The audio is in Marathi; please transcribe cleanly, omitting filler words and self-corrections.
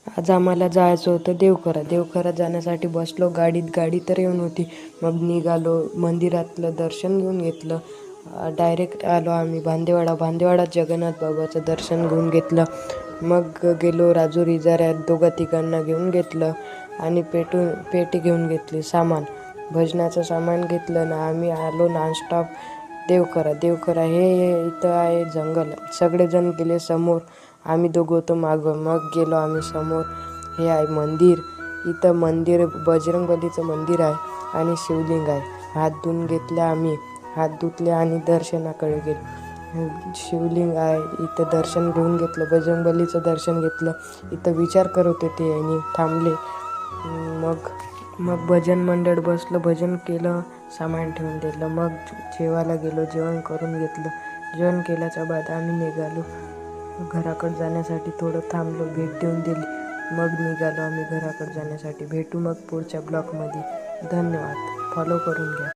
आज आम्हाला जायचं होतं देवखरात जाण्यासाठी बसलो गाडीत. गाडी तर येऊन होती. मग निघालो, मंदिरातलं दर्शन घेऊन घेतलं. डायरेक्ट आलो आम्ही भांदेवाडात जगन्नाथ बाबाचं दर्शन घेऊन घेतलं. मग गेलो राजूर इजाऱ्यात, दोघा तिघांना घेऊन घेतलं आणि पेटी घेऊन घेतली. भजनाचं सामान घेतलं ना आम्ही आलो नॉनस्टॉप देवखरा हे इथं आहे जंगल. सगळेजण गेले समोर, आम्ही दोघं होतो मागं. मग गेलो आम्ही समोर. हे आहे मंदिर. इथं मंदिर बजरंगबलीचं मंदिर आहे आणि शिवलिंग आहे. हात धुवून घेतले आम्ही, हात धुतले आणि दर्शनाकडे गेलो. शिवलिंग आहे इथं, दर्शन घेऊन घेतलं. बजरंगबलीचं दर्शन घेतलं. इथं विचार करत होते आणि थांबले. मग भजन मंडळ बसलं, भजन केलं, सामान ठेवून दिलं. मग जेवायला गेलो, जेवण करून घेतलं. जेवण केल्याच्या बाद आम्ही निघालो घराकडे जाण्यासाठी. थोडं थांबलो, भेट देऊन दिली. मग निघालो आम्ही घराकडे जाण्यासाठी. भेटू मग पुढच्या ब्लॉगमध्ये. धन्यवाद. फॉलो करून घ्या.